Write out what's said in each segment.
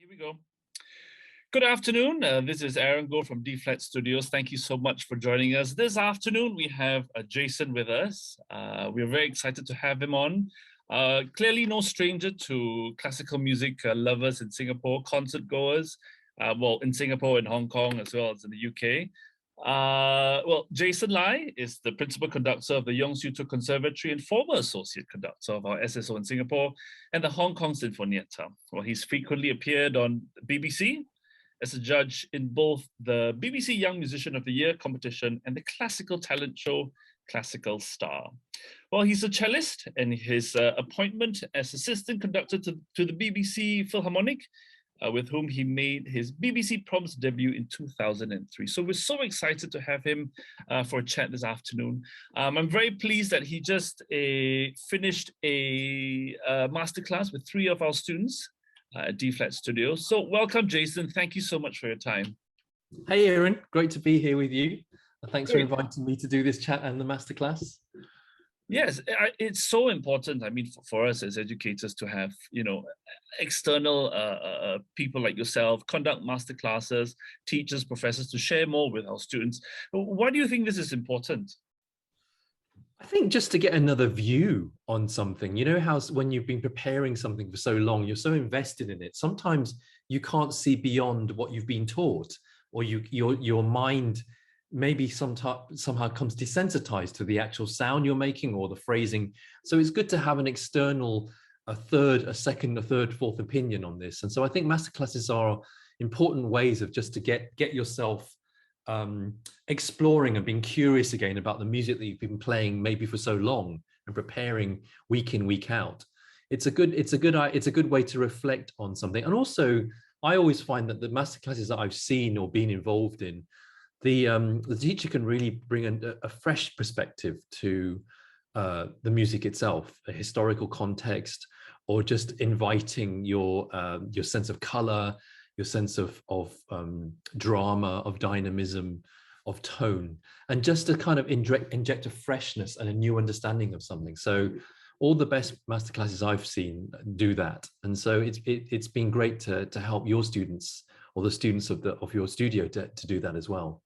Here we go. Good afternoon. This is Aaron Goh from D Flat Studios. Thank you so much for joining us. This afternoon, we have Jason with us. We're very excited to have him on. Clearly no stranger to classical music lovers in Singapore, concert goers, well, in Singapore and Hong Kong, as well as in the UK. Well, Jason Lai is the principal conductor of the Yong Siew Tuk Conservatory and former associate conductor of our SSO in Singapore and the Hong Kong Sinfonietta. Well, he's frequently appeared on BBC as a judge in both the BBC Young Musician of the Year competition and the classical talent show Classical Star. Well, he's a cellist, and his appointment as assistant conductor to the BBC Philharmonic, with whom he made his BBC Proms debut in 2003. So we're so excited to have him for a chat this afternoon. I'm very pleased that he just finished a masterclass with 3 of our students at D Flat Studios. So welcome, Jason. Thank you so much for your time. Hey, Aaron. Great to be here with you. Thanks for inviting me to do this chat and the masterclass. Yes, it's so important. I mean, for us as educators to have, external people like yourself conduct masterclasses, teachers, professors to share more with our students. Why do you think this is important? I think just to get another view on something. You know how when you've been preparing something for so long, you're so invested in it. Sometimes you can't see beyond what you've been taught, or your mind maybe somehow comes desensitized to the actual sound you're making or the phrasing. So it's good to have an external, a second, a third, fourth opinion on this. And so I think masterclasses are important ways of just to get yourself exploring and being curious again about the music that you've been playing maybe for so long and preparing week in, week out. It's a good way to reflect on something. And also, I always find that the masterclasses that I've seen or been involved in, the teacher can really bring a fresh perspective to the music itself, a historical context, or just inviting your sense of color, your sense of drama, of dynamism, of tone, and just to kind of inject a freshness and a new understanding of something. So all the best masterclasses I've seen do that. And so it's been great to help your students or the students of your studio to do that as well.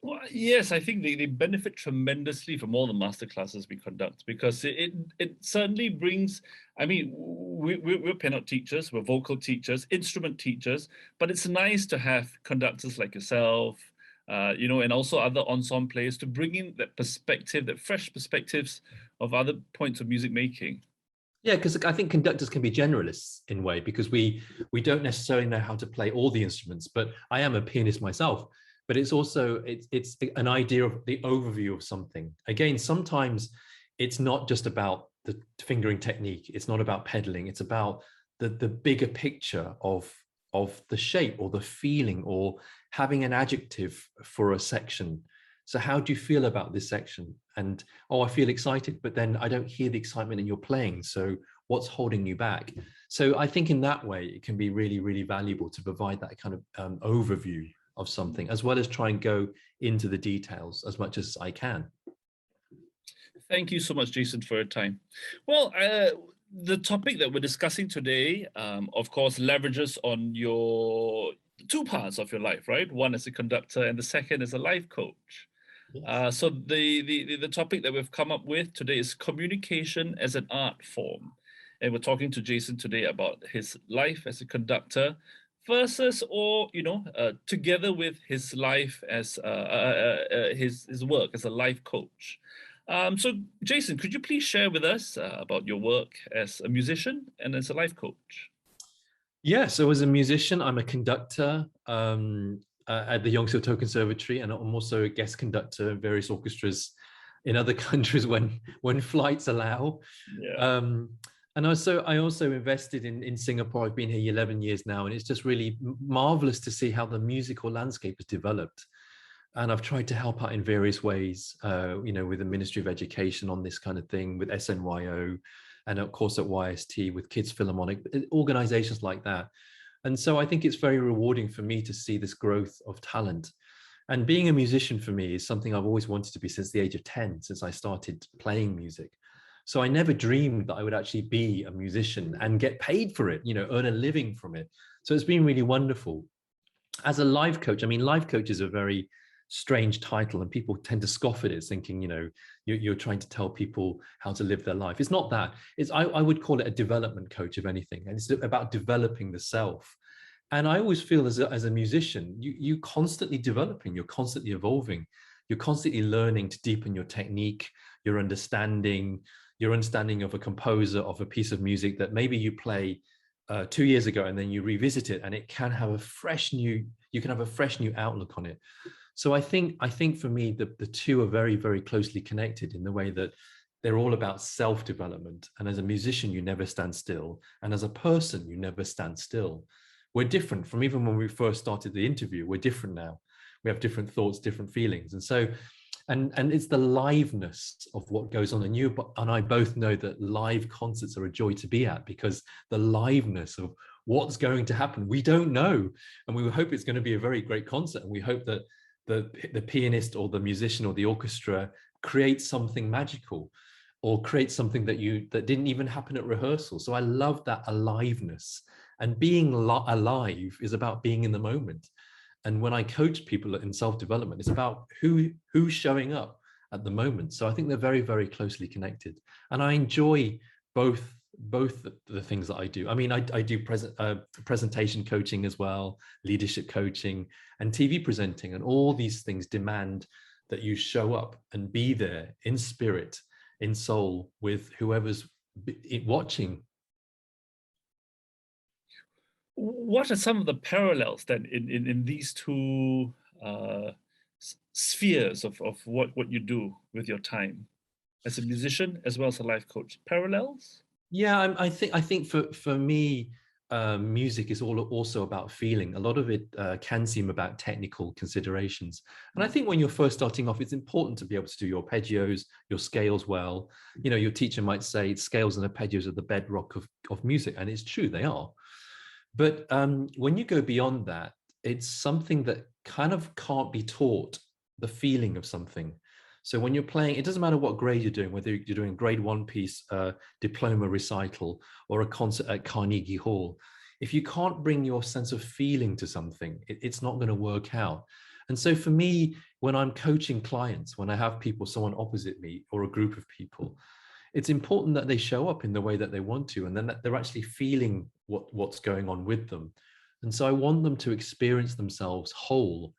Well, yes, I think they benefit tremendously from all the masterclasses we conduct, because it certainly brings, I mean, we're piano teachers, we're vocal teachers, instrument teachers, but it's nice to have conductors like yourself, and also other ensemble players to bring in that perspective, that fresh perspectives of other points of music making. Yeah, because I think conductors can be generalists in a way, because we don't necessarily know how to play all the instruments, but I am a pianist myself. But it's also, it's an idea of the overview of something. Again, sometimes it's not just about the fingering technique. It's not about pedaling. It's about the bigger picture of the shape or the feeling, or having an adjective for a section. So how do you feel about this section? And, oh, I feel excited, but then I don't hear the excitement in your playing. So what's holding you back? So I think in that way, it can be really, really valuable to provide that kind of overview of something, as well as try and go into the details as much as I can. Thank you so much, Jason, for your time. Well, the topic that we're discussing today, of course, leverages on your 2 parts of your life, right? One as a conductor and the second as a life coach. Yes. So the topic that we've come up with today is communication as an art form. And we're talking to Jason today about his life as a conductor versus, or together with his life as his work as a life coach. So Jason, could you please share with us about your work as a musician and as a life coach? Yeah, so as a musician, I'm a conductor at the Yong Siew Tuk Conservatory, and I'm also a guest conductor in various orchestras in other countries when flights allow. Yeah. And I also invested in Singapore. I've been here 11 years now, and it's just really marvelous to see how the musical landscape has developed. And I've tried to help out in various ways, with the Ministry of Education on this kind of thing, with SNYO, and of course at YST with Kids Philharmonic, organizations like that. And so I think it's very rewarding for me to see this growth of talent. And being a musician for me is something I've always wanted to be since the age of 10, since I started playing music. So I never dreamed that I would actually be a musician and get paid for it, earn a living from it. So it's been really wonderful. As a life coach, I mean, life coach is a very strange title, and people tend to scoff at it, thinking, you're trying to tell people how to live their life. It's not that. I would call it a development coach, if anything, and it's about developing the self. And I always feel as a musician, you constantly developing, you're constantly evolving, you're constantly learning to deepen your technique, your understanding of a composer, of a piece of music that maybe you play 2 years ago, and then you revisit it, and it can have you can have a fresh new outlook on it. So I think for me, the two are very, very closely connected in the way that they're all about self-development. And as a musician, you never stand still. And as a person, you never stand still. We're different from even when we first started the interview. We're different now. We have different thoughts, different feelings. And so, and it's the liveness of what goes on. And you and I both know that live concerts are a joy to be at, because the liveness of what's going to happen, we don't know. And we hope it's going to be a very great concert. And we hope that the pianist or the musician or the orchestra creates something magical, or create something that didn't even happen at rehearsal. So I love that aliveness. And being alive is about being in the moment. And when I coach people in self-development, it's about who's showing up at the moment. So I think they're very, very closely connected. And I enjoy both the things that I do. I mean, I do presentation coaching as well, leadership coaching, and TV presenting. And all these things demand that you show up and be there in spirit, in soul, with whoever's watching. What are some of the parallels then in these two spheres of what you do with your time as a musician as well as a life coach? Parallels? Yeah, I think for me, music is also about feeling. A lot of it can seem about technical considerations. And I think when you're first starting off, it's important to be able to do your arpeggios, your scales well. Your teacher might say scales and arpeggios are the bedrock of music, and it's true, they are. But when you go beyond that, it's something that kind of can't be taught, the feeling of something. So when you're playing, it doesn't matter what grade you're doing, whether you're doing grade 1 piece, diploma recital, or a concert at Carnegie Hall. If you can't bring your sense of feeling to something, it's not going to work out. And so for me, when I'm coaching clients, when I have someone opposite me or a group of people, it's important that they show up in the way that they want to, and then that they're actually feeling what's going on with them. And so I want them to experience themselves whole,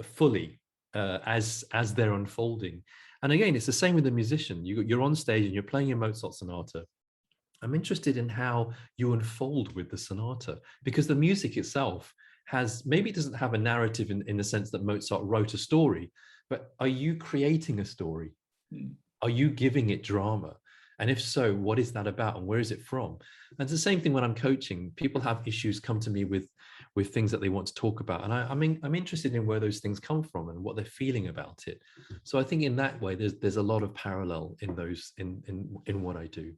fully, as they're unfolding. And again, it's the same with the musician. You're on stage and you're playing a Mozart sonata. I'm interested in how you unfold with the sonata, because the music itself maybe doesn't have a narrative in the sense that Mozart wrote a story, but are you creating a story? Are you giving it drama? And if so, what is that about, and where is it from? And it's the same thing when I'm coaching. People have issues, come to me with things that they want to talk about, and I'm interested in where those things come from and what they're feeling about it. So I think in that way, there's a lot of parallel in those in what I do.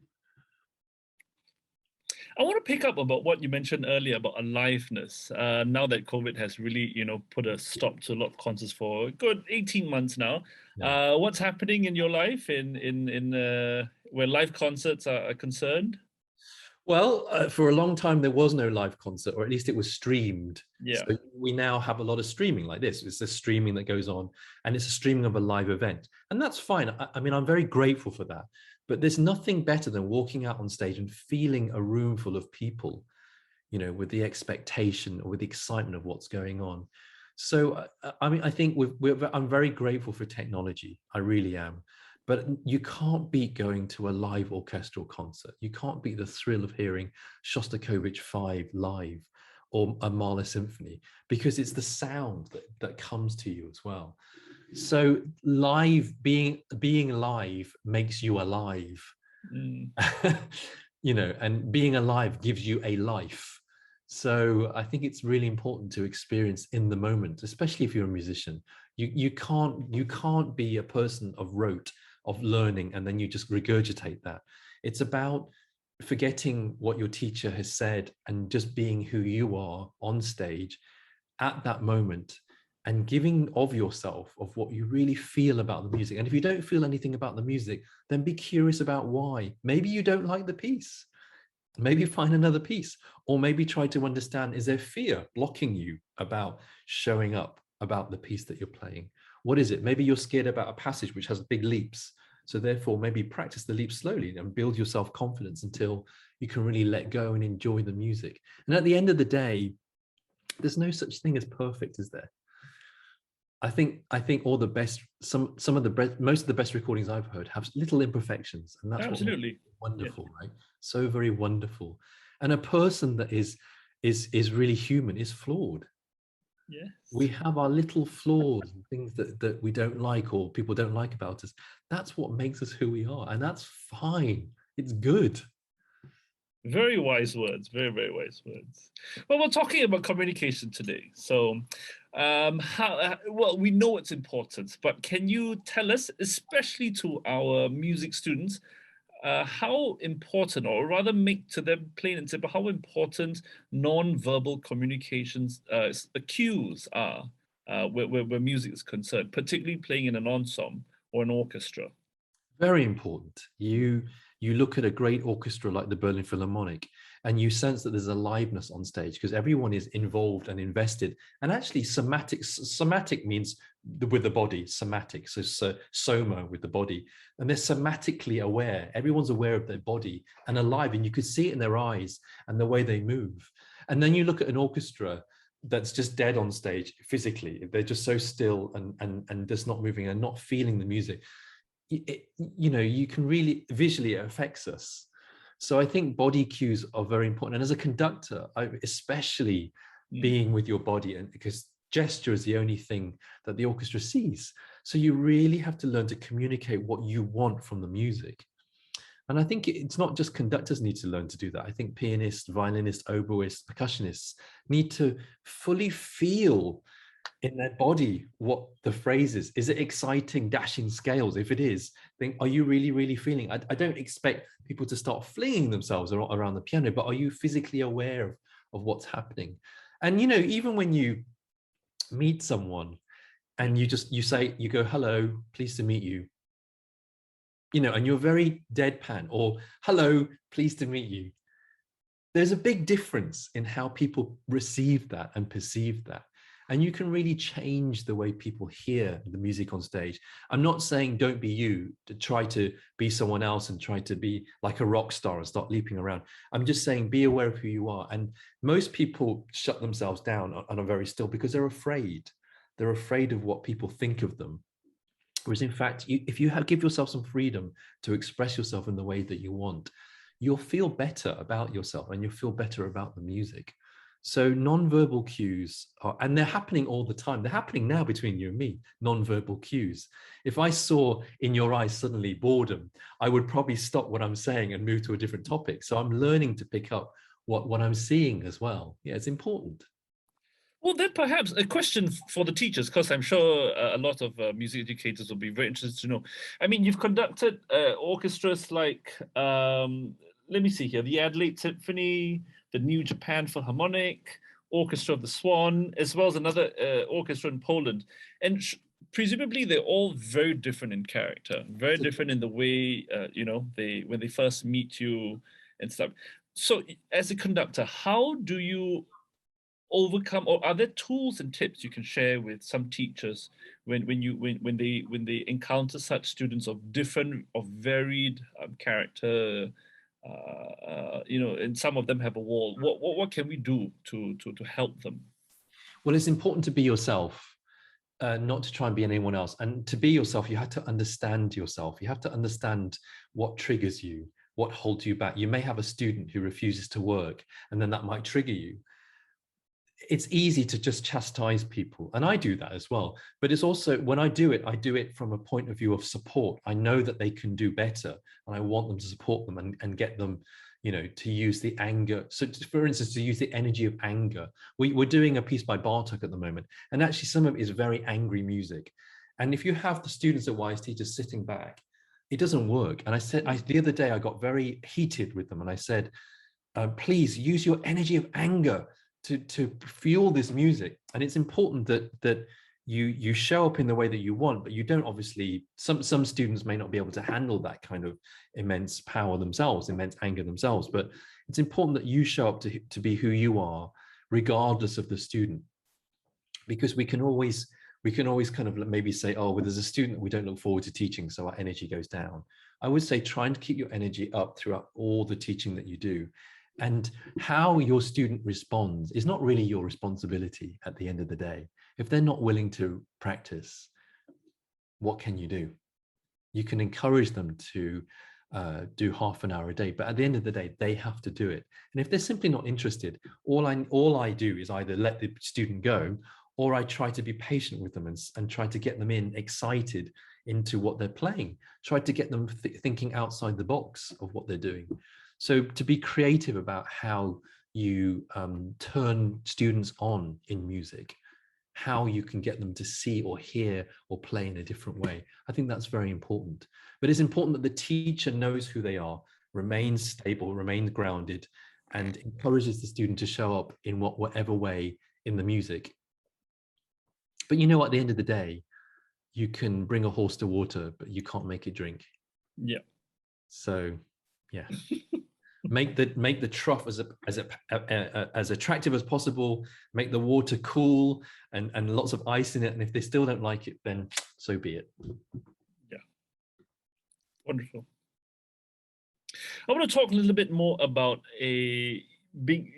I want to pick up about what you mentioned earlier about aliveness. Now that COVID has really, put a stop to a lot of concerts for a good 18 months now. Yeah. What's happening in your life in where live concerts are concerned? Well, for a long time, there was no live concert, or at least it was streamed. Yeah. So we now have a lot of streaming like this. It's the streaming that goes on, and it's a streaming of a live event. And that's fine. I mean, I'm very grateful for that. But there's nothing better than walking out on stage and feeling a room full of people, with the expectation or with the excitement of what's going on. So, I mean, I think I'm very grateful for technology. I really am. But you can't beat going to a live orchestral concert. You can't beat the thrill of hearing Shostakovich 5 live or a Mahler symphony, because it's the sound that comes to you as well. So being live makes you alive. And being alive gives you a life. So I think it's really important to experience in the moment, especially if you're a musician. You can't be a person of rote, of learning, and then you just regurgitate that. It's about forgetting what your teacher has said and just being who you are on stage at that moment, and giving of yourself, of what you really feel about the music. And if you don't feel anything about the music, then be curious about why. Maybe you don't like the piece. Maybe find another piece, or maybe try to understand, is there fear blocking you about showing up about the piece that you're playing? What is it? Maybe you're scared about a passage which has big leaps. So therefore, maybe practice the leaps slowly and build your self-confidence until you can really let go and enjoy the music. And at the end of the day, there's no such thing as perfect, is there? I think all the best, some of the best, most of the best recordings I've heard have little imperfections, and that's what makes Absolutely. it wonderful, Yeah. right? So very wonderful. And a person that is really human is flawed. We Yes. have our little flaws and things that we don't like or people don't like about us. That's what makes us who we are, and that's fine. It's good. Very wise words, very, very wise words. Well, we're talking about communication today. So, well, we know it's important, but can you tell us, especially to our music students, how important, or rather make to them plain and simple, how important non-verbal communications, the cues are where music is concerned, particularly playing in an ensemble or an orchestra? Very important. You look at a great orchestra like the Berlin Philharmonic, and you sense that there's aliveness on stage because everyone is involved and invested. And actually, somatic means with the body, somatic. So soma with the body, and they're somatically aware. Everyone's aware of their body and alive, and you could see it in their eyes and the way they move. And then you look at an orchestra that's just dead on stage physically. They're just so still and just not moving and not feeling the music. You can really visually, it affects us. So I think body cues are very important. And as a conductor, especially being with your body, and because gesture is the only thing that the orchestra sees. So you really have to learn to communicate what you want from the music. And I think it's not just conductors need to learn to do that. I think pianists, violinists, oboists, percussionists need to fully feel in their body what the phrase is. Is it exciting, dashing scales? If it is, then are you really, really feeling? I don't expect people to start flinging themselves around the piano, but are you physically aware of what's happening? And even when you meet someone and you go, hello, pleased to meet you, and you're very deadpan, or hello, pleased to meet you. There's a big difference in how people receive that and perceive that. And you can really change the way people hear the music on stage. I'm not saying don't be you, to try to be someone else and try to be like a rock star and start leaping around. I'm just saying be aware of who you are. And most people shut themselves down and are very still because they're afraid. They're afraid of what people think of them. Whereas in fact, if you give yourself some freedom to express yourself in the way that you want, you'll feel better about yourself and you'll feel better about the music. So non-verbal cues and they're happening all the time. They're happening now between you and me, non-verbal cues. If I saw in your eyes suddenly boredom, I would probably stop what I'm saying and move to a different topic. So I'm learning to pick up what I'm seeing as well. Yeah, it's important. Well, then perhaps a question for the teachers, because I'm sure a lot of music educators will be very interested to know. I mean, you've conducted orchestras like, let me see here, the Adelaide Symphony, the New Japan Philharmonic, Orchestra of the Swan, as well as another orchestra in Poland. And presumably they're all very different in character, very different in the way, when they first meet you and stuff. So as a conductor, how do you overcome, or are there tools and tips you can share with some teachers when they encounter such students of varied character, and some of them have a wall? What can we do to help them? Well, it's important to be yourself, not to try and be anyone else. And to be yourself, you have to understand yourself. You have to understand what triggers you, what holds you back. You may have a student who refuses to work, and then that might trigger you. It's easy to just chastise people, and I do that as well. But it's also, when I do it from a point of view of support. I know that they can do better, and I want them to support them and get them, to use the anger. So for instance, to use the energy of anger. We're doing a piece by Bartok at the moment, and actually some of it is very angry music. And if you have the students at YST just sitting back, it doesn't work. And the other day I got very heated with them, and I said, please use your energy of anger to fuel this music. And it's important that you show up in the way that you want, but you don't obviously, some students may not be able to handle that kind of immense power themselves, immense anger themselves, but it's important that you show up to be who you are, regardless of the student, because we can always kind of maybe say, oh, well, there's a student that we don't look forward to teaching, so our energy goes down. I would say try and keep your energy up throughout all the teaching that you do. And how your student responds is not really your responsibility at the end of the day. If they're not willing to practice, what can you do? You can encourage them to do half an hour a day, but at the end of the day, they have to do it. And if they're simply not interested, all I do is either let the student go, or I try to be patient with them and try to get them excited into what they're playing, try to get them thinking outside the box of what they're doing. So to be creative about how you turn students on in music, how you can get them to see or hear or play in a different way. I think that's very important. But it's important that the teacher knows who they are, remains stable, remains grounded, and encourages the student to show up in whatever way in the music. But you know, at the end of the day, you can bring a horse to water, but you can't make it drink. Yeah. So, yeah. Make the trough as attractive as possible, make the water cool and lots of ice in it. And if they still don't like it, then so be it. Yeah. Wonderful. I want to talk a little bit more about being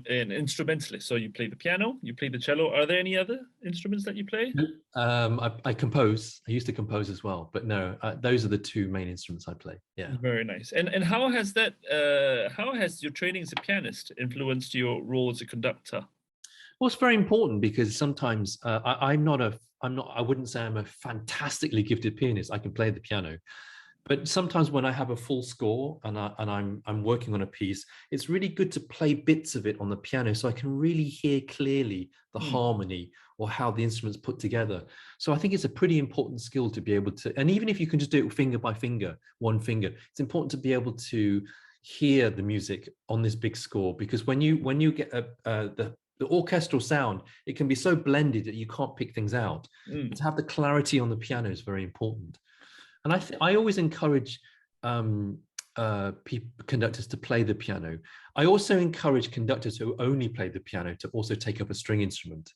an instrumentalist. So you play the piano, you play the cello. Are there any other instruments that you play? I compose. I used to compose as well, but no, those are the two main instruments I play. Yeah. Very nice. And how has your training as a pianist influenced your role as a conductor? Well, it's very important because sometimes I wouldn't say I'm a fantastically gifted pianist. I can play the piano. But sometimes when I have a full score and I'm working on a piece, it's really good to play bits of it on the piano so I can really hear clearly the harmony or how the instrument's put together. So I think it's a pretty important skill to be able to, and even if you can just do it finger by finger, one finger, it's important to be able to hear the music on this big score, because when you get the orchestral sound, it can be so blended that you can't pick things out. To have the clarity on the piano is very important. And I always encourage conductors to play the piano. I also encourage conductors who only play the piano to also take up a string instrument.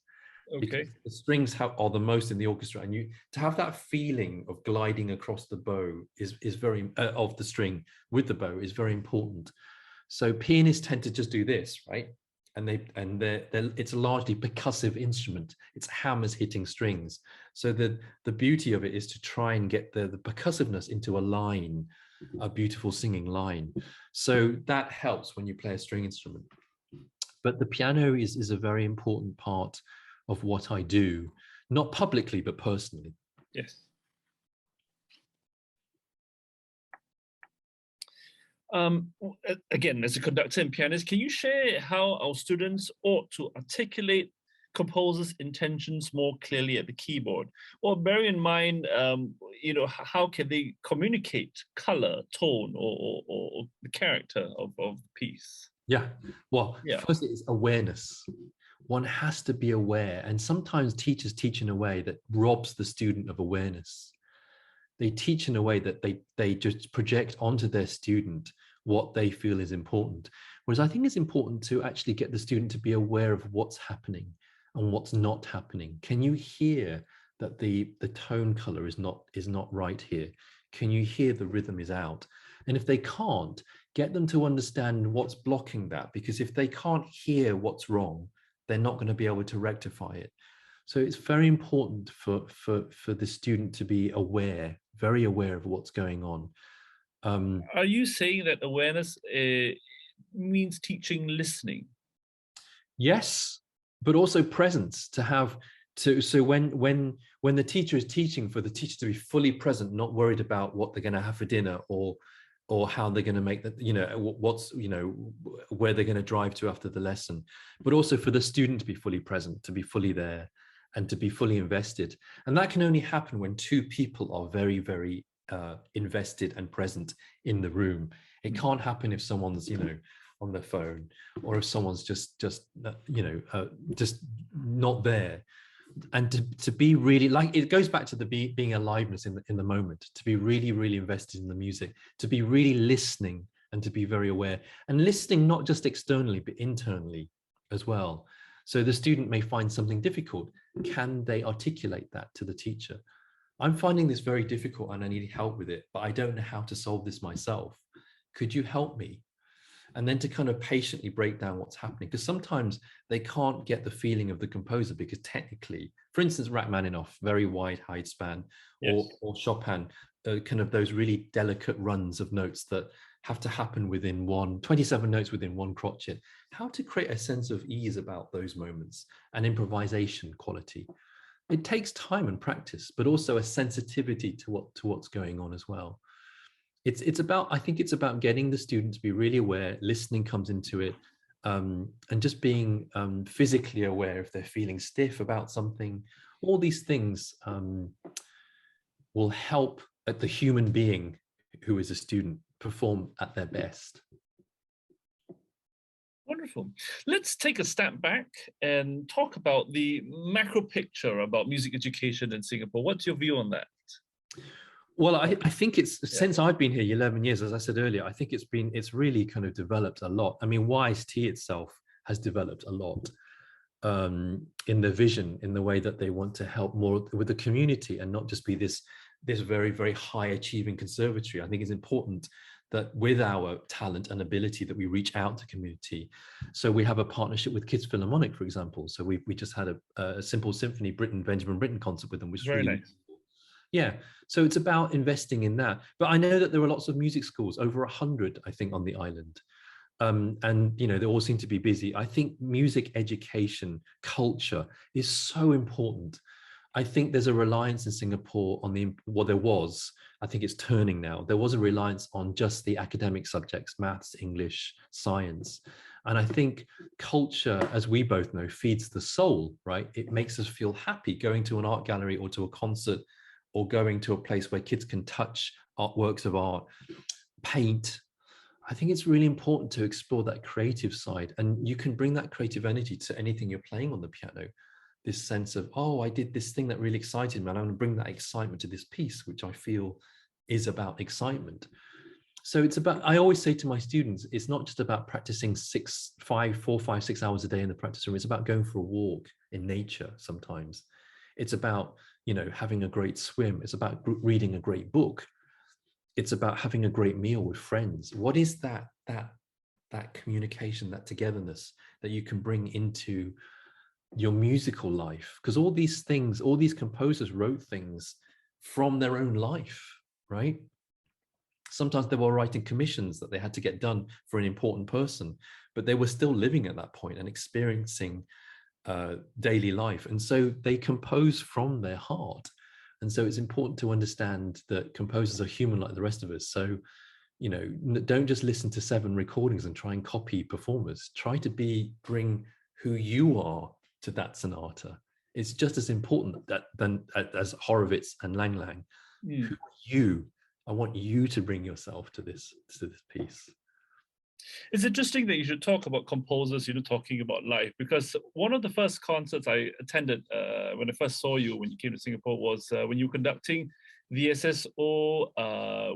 Okay. Because the strings are the most in the orchestra, and to have that feeling of gliding across the bow is very of the string with the bow is very important. So pianists tend to just do this, right? And it's a largely percussive instrument. It's hammers hitting strings. So the beauty of it is to try and get the percussiveness into a line, a beautiful singing line. So that helps when you play a string instrument. But the piano is a very important part of what I do, not publicly, but personally. Yes. Again, as a conductor and pianist, can you share how our students ought to articulate composers' intentions more clearly at the keyboard? Or bear in mind, how can they communicate color, tone, or the character of the piece? Yeah, well, first it is awareness. One has to be aware, and sometimes teachers teach in a way that robs the student of awareness. They teach in a way that they just project onto their student what they feel is important. Whereas I think it's important to actually get the student to be aware of what's happening and what's not happening. Can you hear that the tone color is not right here? Can you hear the rhythm is out? And if they can't, get them to understand what's blocking that, because if they can't hear what's wrong, they're not going to be able to rectify it. So it's very important for the student to be aware, very aware of what's going on. Are you saying that awareness means teaching listening? Yes, but also presence, so when the teacher is teaching, for the teacher to be fully present, not worried about what they're going to have for dinner or how they're going to make that, where they're going to drive to after the lesson, but also for the student to be fully present, to be fully there and to be fully invested. And that can only happen when two people are very, very invested and present in the room. It can't happen if someone's, on their phone, or if someone's just not there. and to be really, like, it goes back to the being aliveness in the moment, to be really, really invested in the music, to be really listening, and to be very aware, and listening not just externally but internally as well. So the student may find something difficult. Can they articulate that to the teacher? I'm finding this very difficult and I need help with it, but I don't know how to solve this myself. Could you help me? And then to kind of patiently break down what's happening, because sometimes they can't get the feeling of the composer, because technically, for instance, Rachmaninoff, very wide height span, Yes. or Chopin, kind of those really delicate runs of notes that have to happen within 27 notes within one crotchet. How to create a sense of ease about those moments and improvisation quality. It takes time and practice, but also a sensitivity to what's going on as well. It's about, I think it's about getting the student to be really aware. Listening comes into it, and just being physically aware if they're feeling stiff about something. All these things will help the human being who is a student perform at their best. Wonderful. Let's take a step back and talk about the macro picture about music education in Singapore. What's your view on that? Well, I think it's, since I've been here 11 years, as I said earlier, I think it's really kind of developed a lot. I mean, YST itself has developed a lot in the vision, in the way that they want to help more with the community and not just be this very, very high achieving conservatory. I think it's important that with our talent and ability that we reach out to community. So we have a partnership with Kids Philharmonic, for example. So we just had a Simple Symphony Benjamin Britten concert with them, which was Very really nice. Yeah, so it's about investing in that. But I know that there are lots of music schools, over 100, I think, on the island. And, you know, they all seem to be busy. I think music education, culture is so important. I think there's a reliance in Singapore on there was, I think it's turning now. There was a reliance on just the academic subjects, maths, English, science. And I think culture, as we both know, feeds the soul, right? It makes us feel happy going to an art gallery or to a concert, or going to a place where kids can touch works of art, paint. I think it's really important to explore that creative side, and you can bring that creative energy to anything you're playing on the piano. This sense of, oh, I did this thing that really excited me, and I'm going to bring that excitement to this piece, which I feel is about excitement. So it's about, I always say to my students, it's not just about practicing 4, 5, 6 hours a day in the practice room. It's about going for a walk in nature sometimes. It's about, you know, having a great swim. It's about reading a great book. It's about having a great meal with friends. What is that communication, that togetherness that you can bring into your musical life? Because all these things, all these composers wrote things from their own life, right? Sometimes they were writing commissions that they had to get done for an important person, but they were still living at that point and experiencing daily life. And so they compose from their heart. And so it's important to understand that composers are human like the rest of us. So, you know, don't just listen to 7 recordings and try and copy performers. Try to bring who you are to that sonata. It's just as important as Horowitz and Lang Lang. Who are you? I want you to bring yourself to this piece. It's interesting that you should talk about composers, you know, talking about life, because one of the first concerts I attended when I first saw you when you came to Singapore was when you were conducting the SSO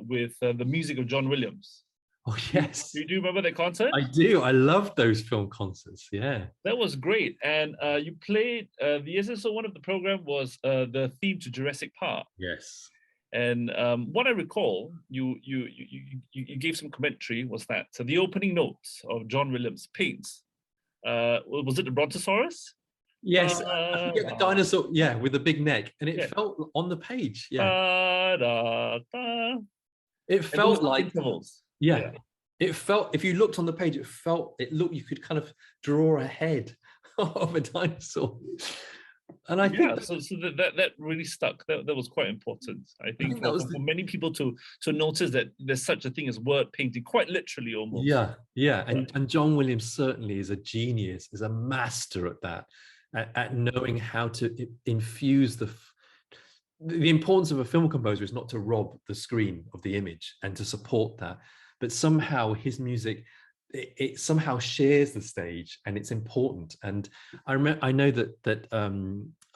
with the music of John Williams. Oh, yes. Do you remember that concert? I do. I love those film concerts. Yeah. That was great. And you played the SSO, one of the program was the theme to Jurassic Park. Yes. And what I recall, you gave some commentary, was that the opening notes of John Williams' Paints, was it the Brontosaurus? Yes, I forget the dinosaur, yeah, with the big neck, and it felt on the page, yeah. It felt like intervals. Yeah. It felt, if you looked on the page, you could kind of draw a head of a dinosaur. And I think so that really stuck. That was quite important. I think for many people to notice that there's such a thing as word painting, quite literally almost. Yeah. And John Williams certainly is a genius, is a master at that, at knowing how to infuse the importance of a film composer is not to rob the screen of the image and to support that, but somehow his music, it somehow shares the stage, and it's important. And I know that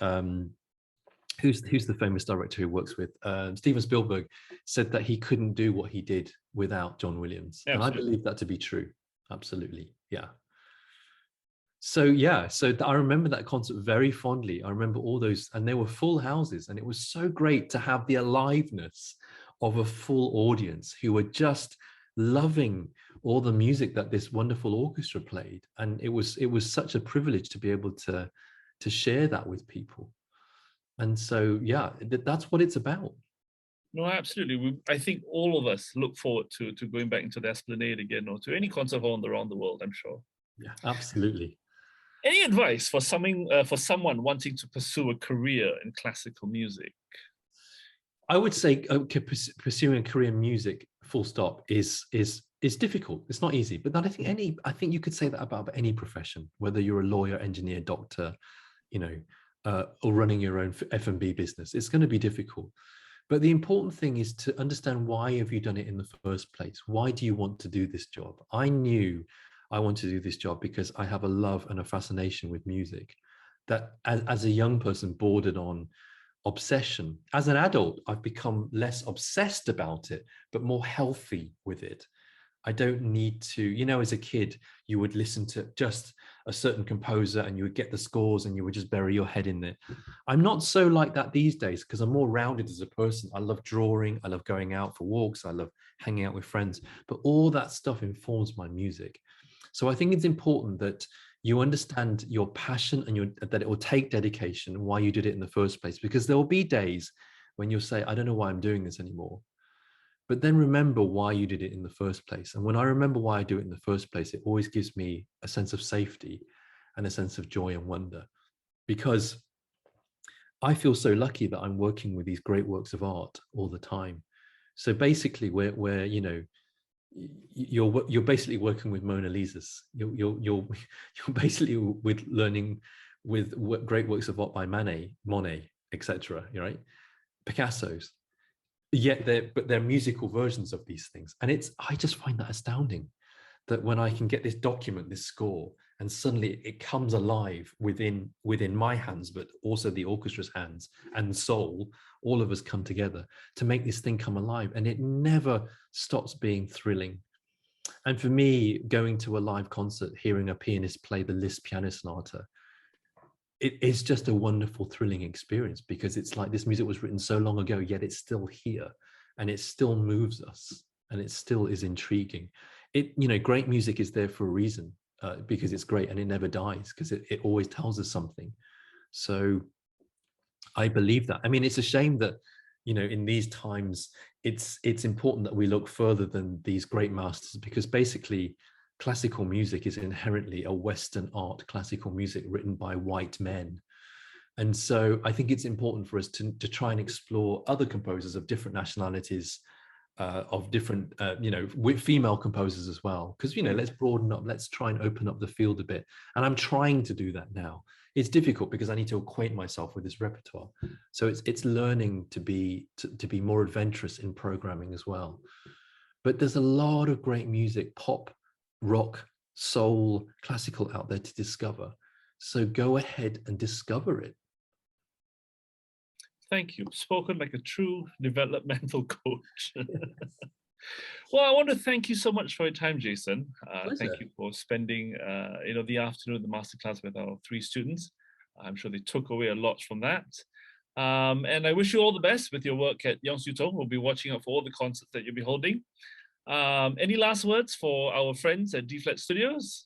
who's the famous director who works with Steven Spielberg, said that he couldn't do what he did without John Williams. Yeah, and I believe that to be true. Absolutely. Yeah. So yeah, I remember that concert very fondly. I remember all those, and they were full houses, and it was so great to have the aliveness of a full audience who were just loving all the music that this wonderful orchestra played. And it was such a privilege to be able to share that with people. And so yeah, that's what it's about. No, absolutely. I think all of us look forward to going back into the Esplanade again, or to any concert hall around the world, I'm sure. Yeah, absolutely. Any advice for someone wanting to pursue a career in classical music? I would say pursuing a career in music, full stop, is difficult. It's not easy. But I think you could say that about any profession, whether you're a lawyer, engineer, doctor, or running your own F&B business. It's going to be difficult. But the important thing is to understand, why have you done it in the first place? Why do you want to do this job? I knew I want to do this job because I have a love and a fascination with music that as a young person bordered on obsession. As an adult, I've become less obsessed about it, but more healthy with it. I don't need to, as a kid, you would listen to just a certain composer and you would get the scores and you would just bury your head in it. I'm not so like that these days because I'm more rounded as a person. I love drawing. I love going out for walks. I love hanging out with friends, but all that stuff informs my music. So I think it's important that you understand your passion and that it will take dedication and why you did it in the first place, because there will be days when you'll say, I don't know why I'm doing this anymore. But then remember why you did it in the first place. And when I remember why I do it in the first place, it always gives me a sense of safety and a sense of joy and wonder, because I feel so lucky that I'm working with these great works of art all the time. So basically, where you're basically working with Mona Lisas. You're basically with learning with great works of art by Monet, etc. Right, Picasso's. Yet they're musical versions of these things, and I just find that astounding, that when I can get this document, this score, and suddenly it comes alive within my hands, but also the orchestra's hands and soul, all of us come together to make this thing come alive, and it never stops being thrilling. And for me, going to a live concert, hearing a pianist play the Liszt Piano Sonata, it is just a wonderful, thrilling experience, because it's like this music was written so long ago, yet it's still here, and it still moves us, and it still is intriguing. Great music is there for a reason, because it's great and it never dies, because it always tells us something. So I believe that. I mean, it's a shame that, in these times, it's important that we look further than these great masters, because basically classical music is inherently a Western art, classical music written by white men. And so I think it's important for us to try and explore other composers of different nationalities, of different, with female composers as well. Because, let's broaden up, let's try and open up the field a bit. And I'm trying to do that now. It's difficult because I need to acquaint myself with this repertoire. So it's learning to be more adventurous in programming as well. But there's a lot of great music, pop, rock, soul, classical out there to discover. So go ahead and discover it. Thank you. Spoken like a true developmental coach. Well, I want to thank you so much for your time, Jason. Thank you for spending the afternoon, the masterclass with our 3 students. I'm sure they took away a lot from that. And I wish you all the best with your work at Yongsu-Tong. We'll be watching out for all the concerts that you'll be holding. Any last words for our friends at D-Flat Studios?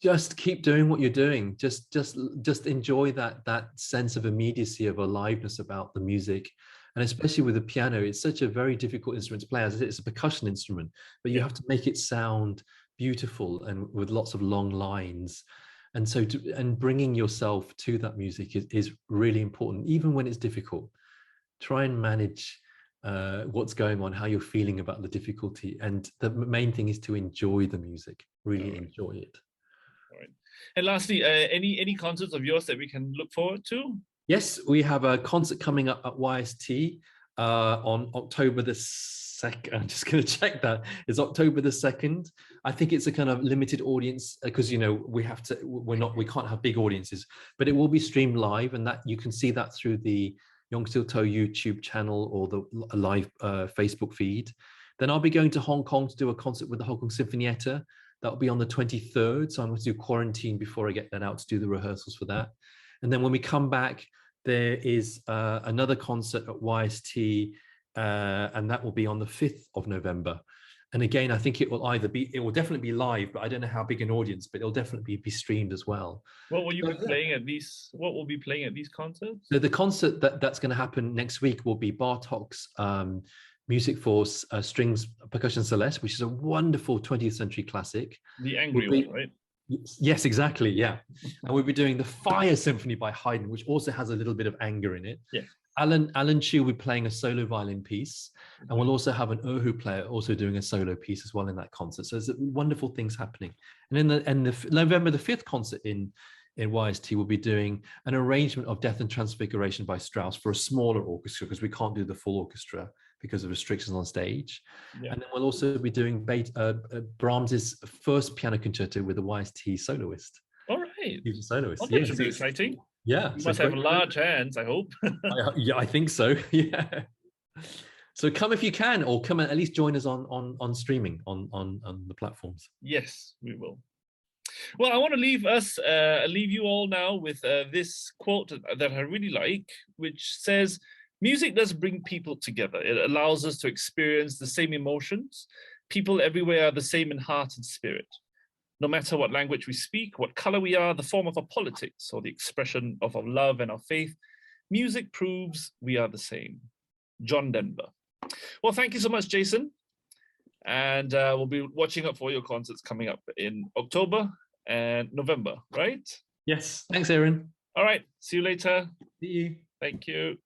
Just keep doing what you're doing. Just enjoy that sense of immediacy, of aliveness about the music. And especially with the piano, it's such a very difficult instrument to play. As it's a percussion instrument, but you have to make it sound beautiful and with lots of long lines. And so, bringing yourself to that music is really important, even when it's difficult. Try and manage what's going on, how you're feeling about the difficulty. And the main thing is to enjoy the music, really enjoy it. All right. And lastly, any concerts of yours that we can look forward to? Yes, we have a concert coming up at YST on October the 2nd. I'm just going to check that. It's October the 2nd. I think it's a kind of limited audience because we can't have big audiences, but it will be streamed live, and that you can see that through the Young Still Toe YouTube channel or the live Facebook feed. Then I'll be going to Hong Kong to do a concert with the Hong Kong Sinfonietta. That will be on the 23rd. So I'm going to do quarantine before I get that out to do the rehearsals for that. And then when we come back, there is another concert at YST, and that will be on the 5th of November. And again, I think it will definitely be live, but I don't know how big an audience, but it'll definitely be streamed as well. What will you be playing at these? What will be playing at these concerts? So the concert that's going to happen next week will be Bartok's music for strings percussion celeste, which is a wonderful 20th century classic. The angry one, right? Yes, exactly. Yeah. And we'll be doing the Fire Symphony by Haydn, which also has a little bit of anger in it. Yeah. Alan Chu will be playing a solo violin piece, and we'll also have an erhu player also doing a solo piece as well in that concert. So there's wonderful things happening. And in the November the 5th concert in YST, we'll be doing an arrangement of Death and Transfiguration by Strauss for a smaller orchestra, because we can't do the full orchestra because of restrictions on stage. Yeah. And then we'll also be doing Brahms's first piano concerto with a YST soloist. All right. He's a soloist. Well, that should be exciting. Yeah. You must have large hands, I hope. I think so. Yeah. So come if you can, or come and at least join us on streaming on the platforms. Yes, we will. Well, I want to leave you all now with this quote that I really like, which says, "Music does bring people together. It allows us to experience the same emotions. People everywhere are the same in heart and spirit. No matter what language we speak, what color we are, the form of our politics, or the expression of our love and our faith, music proves we are the same." John Denver. Well, thank you so much, Jason. And we'll be watching up for your concerts coming up in October and November, right? Yes. Thanks, Aaron. All right. See you later. See you. Thank you.